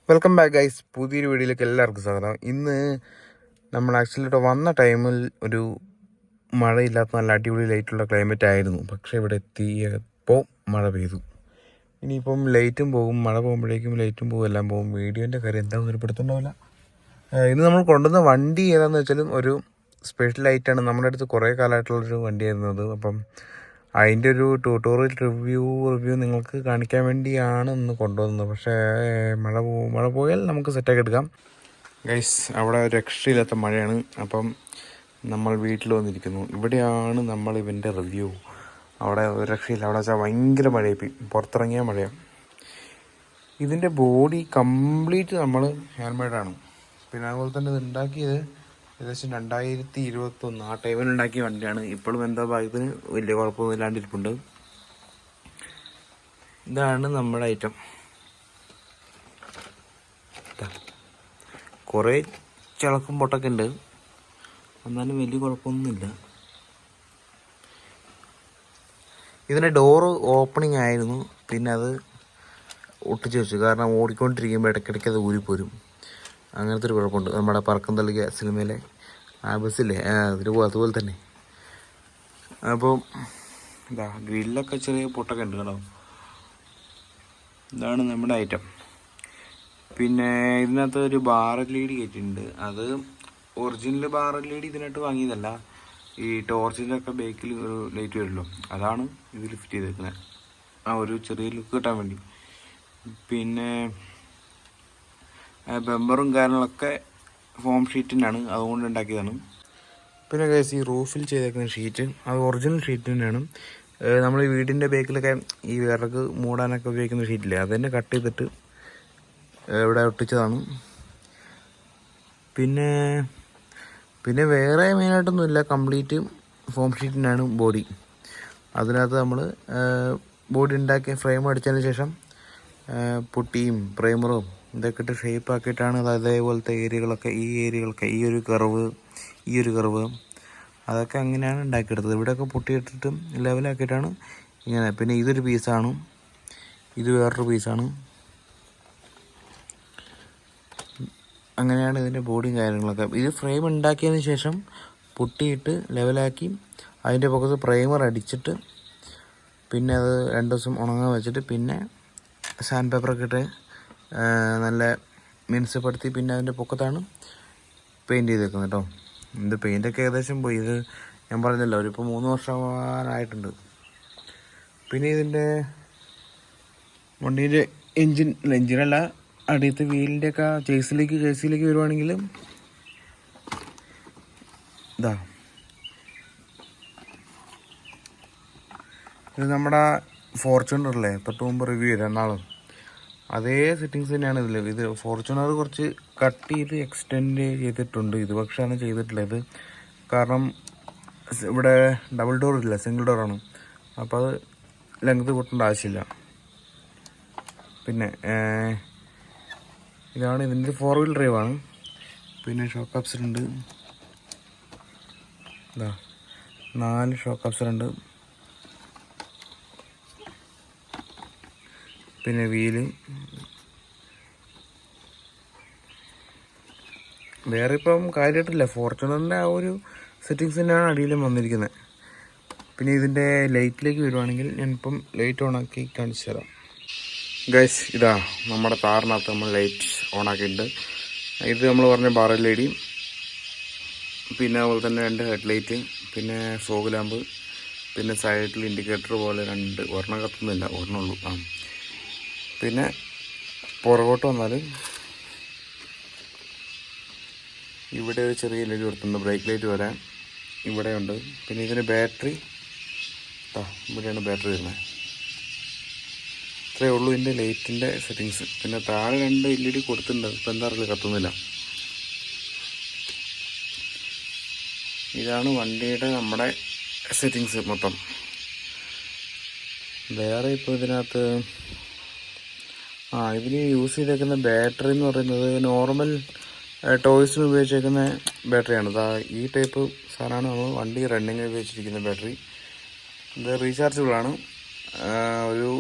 Welcome back guys. പുതിയൊരു വീഡിയോയിലേക്ക് എല്ലാവർക്കും സ്വാഗതം. ഇന്ന് നമ്മൾ ആക്ച്വലി വന്ന ടൈമിൽ ഒരു മഴയില്ലാത്ത നല്ല അടിപൊളി ലൈറ്റുള്ള ക്ലൈമറ്റ് ആയിരുന്നു. പക്ഷേ ഇവിടെ എത്തിയപ്പോൾ മഴ പെയ്തു. ഇനിയിപ്പം ലൈറ്റും പോകും, മഴ പോകുമ്പോഴേക്കും ലൈറ്റും പോകും, എല്ലാം പോകും. വീഡിയോൻ്റെ കാര്യം എന്താണെന്ന് ഒരു പിടുത്തുണ്ടാവില്ല. ഇന്ന് നമ്മൾ കൊണ്ടുവന്ന വണ്ടി ഏതാണെന്ന് വെച്ചാലും ഒരു സ്പെഷ്യൽ ലൈറ്റാണ്. നമ്മുടെ അടുത്ത് കുറേ കാലമായിട്ടുള്ളൊരു വണ്ടിയായിരുന്നു അത്. അപ്പം അതിൻ്റെ ഒരു ട്യൂട്ടോറിയൽ റിവ്യൂ നിങ്ങൾക്ക് കാണിക്കാൻ വേണ്ടിയാണ് ഇന്ന് കൊണ്ടുവന്നത്. പക്ഷേ മഴ പോയാൽ നമുക്ക് സെറ്റാക്കി എടുക്കാം ഗൈസ്. അവിടെ ഒരു രക്ഷയില്ലാത്ത മഴയാണ്. അപ്പം നമ്മൾ വീട്ടിൽ വന്നിരിക്കുന്നു. ഇവിടെയാണ് നമ്മൾ ഇവൻ്റെ റിവ്യൂ. അവിടെ ഒരു രക്ഷയില്ല. അവിടെ വെച്ചാൽ ഭയങ്കര മഴയായി, പുറത്തിറങ്ങിയ മഴയാണ്. ഇതിൻ്റെ ബോഡി കംപ്ലീറ്റ് നമ്മൾ ഹാൻഡ് മെയ്ഡാണ്. പിന്നെ അതുപോലെ തന്നെ ഇത് ഉണ്ടാക്കിയത് ഏകദേശം 2021 ആ ടൈമിൽ ഉണ്ടാക്കിയ വണ്ടിയാണ്. ഇപ്പോഴും എന്താ ഭാഗ്യത്തിന് വലിയ കുഴപ്പമൊന്നും ഇല്ലാണ്ടിരിപ്പുണ്ട്. ഇതാണ് നമ്മുടെ ഐറ്റം. കുറേ ചിളക്കും പൊട്ടൊക്കെ ഉണ്ട്, എന്നാലും വലിയ കുഴപ്പമൊന്നുമില്ല. ഇതിൻ്റെ ഡോറ് ഓപ്പണിംഗ് ആയിരുന്നു, പിന്നെ അത് ഒട്ടിച്ച് വെച്ചു. കാരണം ഓടിക്കൊണ്ടിരിക്കുമ്പോൾ ഇടയ്ക്കിടയ്ക്ക് അത് ഊരിപ്പോരും. അങ്ങനത്തെ ഒരു കുഴപ്പമുണ്ട്. നമ്മുടെ പറക്കം തള്ളിയ സിനിമയിലെ ആ ബസ്സില്ലേ, അതുപോലെ തന്നെ. അപ്പോൾ ഇതാ ഗ്രില്ലൊക്കെ ചെറിയ പൊട്ടൊക്കെ ഉണ്ട് കേട്ടോ. ഇതാണ് നമ്മുടെ ഐറ്റം. പിന്നെ ഇതിനകത്ത് ഒരു ബാർ LED കയറ്റിയിട്ടുണ്ട്. അത് ഒറിജിനൽ ബാർ LED ഇതിനായിട്ട് വാങ്ങിയതല്ല. ഈ ടോർച്ചിലൊക്കെ ബേക്കിൽ ഒരു ലൈറ്റ് വരുമല്ലോ, അതാണ് ഇതിൽ ഫിറ്റ് ചെയ്തേക്കുന്നത്, ആ ഒരു ചെറിയ ലുക്ക് കിട്ടാൻ വേണ്ടി. പിന്നെ ബമ്പറും കാര്യങ്ങളൊക്കെ ഫോം ഷീറ്റിനാണ്, അതുകൊണ്ട് ഉണ്ടാക്കിയതാണ്. പിന്നെ ഗൈസ് ഈ റൂഫിൽ ചെയ്തേക്കുന്ന ഷീറ്റ് അത് ഒറിജിനൽ ഷീറ്റ് തന്നെയാണ്. നമ്മൾ ഈ വീടിൻ്റെ ബേക്കിലൊക്കെ ഈ വിറക് മൂടാനൊക്കെ ഉപയോഗിക്കുന്ന ഷീറ്റില്ലേ, അത് തന്നെ കട്ട് ചെയ്തിട്ട് ഇവിടെ ഒട്ടിച്ചതാണ്. പിന്നെ വേറെ മെയിനായിട്ടൊന്നുമില്ല, കംപ്ലീറ്റ് ഫോം ഷീറ്റിനാണ് ബോഡി. അതിനകത്ത് നമ്മൾ ബോഡി ഉണ്ടാക്കിയ ഫ്രെയിം അടിച്ചതിന് ശേഷം പുട്ടിയും പ്രൈമറും ഇതൊക്കെ ഇട്ട് ഷേപ്പ് ആക്കിയിട്ടാണ് അതേപോലത്തെ ഏരിയകളൊക്കെ ഈ ഒരു കർവ് അതൊക്കെ അങ്ങനെയാണ് ഉണ്ടാക്കിയെടുത്തത്. ഇവിടെയൊക്കെ പൊട്ടിയിട്ടിട്ട് ലെവലാക്കിയിട്ടാണ് ഇങ്ങനെ. പിന്നെ ഇതൊരു പീസാണ്, ഇത് വേറൊരു പീസാണ്. അങ്ങനെയാണ് ഇതിൻ്റെ ബോഡിയും കാര്യങ്ങളൊക്കെ. ഇത് ഫ്രെയിം ഉണ്ടാക്കിയതിന് ശേഷം പൊട്ടിയിട്ട് ലെവലാക്കി അതിൻ്റെ പുറത്ത് പ്രൈമർ അടിച്ചിട്ട് പിന്നെ അത് 2 ദിവസം ഉണങ്ങാൻ വെച്ചിട്ട് പിന്നെ സാൻഡ് പേപ്പറൊക്കെ ഇട്ട് നല്ല മിനുസപ്പെടുത്തി പിന്നെ അതിൻ്റെ പൊക്കത്താണ് പെയിൻറ്റ് ചെയ്തേക്കുന്നത് കേട്ടോ. ഇത് പെയിൻറ്റൊക്കെ ഏകദേശം പോയി. ഇത് ഞാൻ പറഞ്ഞല്ലോ, ഒരു 3 വർഷമായിട്ടുണ്ട്. പിന്നെ ഇതിൻ്റെ വണ്ടീൻ്റെ എൻജിനല്ല, അടിയത്തെ വീലിൻ്റെയൊക്കെ ചേസിലേക്ക് വരുവാണെങ്കിൽ ഇതാ, ഇത് നമ്മുടെ ഫോർച്യൂണറല്ലേ തൊട്ട് മുമ്പ് റിവ്യൂ ചെയ്ത് എന്നാളും അതേ സെറ്റിങ്സ് തന്നെയാണ് ഇതിൽ. ഇത് ഫോർച്യൂണർ കുറച്ച് കട്ട് ചെയ്ത് എക്സ്റ്റെൻഡ് ചെയ്തിട്ടുണ്ട്. ഇത് പക്ഷേയാണ് ചെയ്തിട്ടുള്ളത്. കാരണം ഇവിടെ ഡബിൾ ഡോർ ഇല്ല, സിംഗിൾ ഡോറാണ്. അപ്പോൾ അത് ലെങ്ത് കൂട്ടേണ്ട ആവശ്യമില്ല. പിന്നെ ഇതാണ് ഇതിൻ്റെ 4 വീൽ ഡ്രൈവാണ്. പിന്നെ ഷോക്ക് അബ്സർ ഉണ്ട്, ഇതാ 4 ഷോക്ക് അബ്സർ ഉണ്ട്. പിന്നെ വീല് വേറെ ഇപ്പം കാര്യമായിട്ടില്ല. ഫോർച്യൂണറിൻ്റെ ആ ഒരു സെറ്റിങ്സ് തന്നെയാണ് അടിയിലും വന്നിരിക്കുന്നത്. പിന്നെ ഇതിൻ്റെ ലൈറ്റിലേക്ക് വരുവാണെങ്കിൽ ഞാനിപ്പം ലൈറ്റ് ഓണാക്കി കാണിച്ചു തരാം ഗൈസ്. ഇതാ നമ്മുടെ കാറിനകത്ത് നമ്മൾ ലൈറ്റ് ഓണാക്കിയിട്ടുണ്ട്. ഇത് നമ്മൾ പറഞ്ഞ ബാർ LED, പിന്നെ അതുപോലെ തന്നെ 2 ഹെഡ്ലൈറ്റ്, പിന്നെ ഫോഗ് ലാമ്പ്, പിന്നെ സൈഡിൽ ഇൻഡിക്കേറ്റർ പോലെ 2, ഒരെണ്ണം കത്തുന്നില്ല, ഒരെണ്ണമുള്ളൂ. പിന്നെ പുറകോട്ട് വന്നാൽ ഇവിടെ ഒരു ചെറിയ LED കൊടുത്തിട്ടുണ്ട്, ബ്രേക്ക് ലൈറ്റ് വരാൻ ഇവിടെയുണ്ട്. പിന്നെ ഇതിന് ബാറ്ററി ഇവിടെയാണ് ബാറ്ററി വരുന്നത്. ഇത്രയേ ഉള്ളൂ ഇതിൻ്റെ ലൈറ്റിൻ്റെ സെറ്റിങ്സ്. പിന്നെ താഴെ 2 LED കൊടുത്തിട്ടുണ്ട്, ഇപ്പം എന്താ അറിയില്ല, കത്തുന്നില്ല. ഇതാണ് വണ്ടിയുടെ നമ്മുടെ സെറ്റിങ്സ് മൊത്തം. വേറെ ഇപ്പോൾ ഇതിനകത്ത് ഇതിന് യൂസ് ചെയ്തേക്കുന്ന ബാറ്ററി എന്ന് പറയുന്നത് നോർമൽ ടോയ്സിന് ഉപയോഗിച്ചേക്കുന്ന ബാറ്ററിയാണ്. ഈ ടൈപ്പ് സാധനമാണ് നമ്മൾ വണ്ടി റണ്ണിങ് ഉപയോഗിച്ചിരിക്കുന്ന ബാറ്ററി. ഇത് റീചാർജബിളാണ്. ഒരു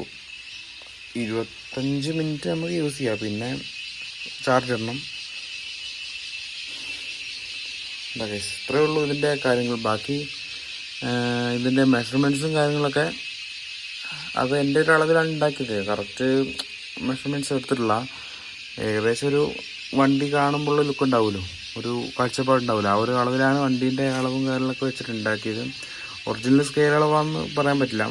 25 മിനിറ്റ് നമുക്ക് യൂസ് ചെയ്യാം. പിന്നെ ചാർജ് ഇടണം. എന്താ ഗൈസ്, ഇത്രയേ ഉള്ളൂ ഇതിൻ്റെ കാര്യങ്ങൾ. ബാക്കി ഇതിൻ്റെ മെഷർമെൻറ്റ്സും കാര്യങ്ങളൊക്കെ അത് എൻ്റെ ഒരു അളവിലാണ് ഉണ്ടാക്കിയത്. കറക്റ്റ് മെഷർമെൻറ്റ്സ് എടുത്തിട്ടില്ല. ഏകദേശം ഒരു വണ്ടി കാണുമ്പോഴുള്ള ലുക്ക് ഉണ്ടാവുമല്ലോ, ഒരു കാഴ്ചപ്പാടുണ്ടാവില്ല. ആ ഒരു അളവിലാണ് വണ്ടീൻ്റെ അളവും കാര്യങ്ങളൊക്കെ വെച്ചിട്ട് ഉണ്ടാക്കിയത്. ഒറിജിനൽ സ്കെയിൽ അളവാണെന്ന് പറയാൻ പറ്റില്ല.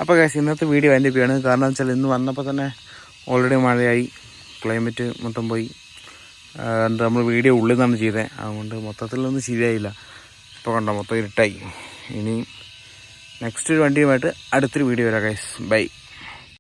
അപ്പോൾ ഗൈസ്, ഇന്നത്തെ വീഡിയോ എൻ്റെ പേയാണ്. കാരണം വെച്ചാൽ ഇന്ന് വന്നപ്പോൾ തന്നെ ഓൾറെഡി മഴയായി, ക്ലൈമറ്റ് മൊത്തം പോയി. നമ്മൾ വീഡിയോ ഉള്ളിൽ നിന്നാണ് ചെയ്തത്, അതുകൊണ്ട് മൊത്തത്തിലൊന്നും ശരിയായില്ല. ഇപ്പോൾ കണ്ടോ, മൊത്തം ഇരുട്ടായി. ഇനി നെക്സ്റ്റ് ഒരു വണ്ടിയുമായിട്ട് അടുത്തൊരു വീഡിയോ വരാം ഗൈസ്. ബൈ.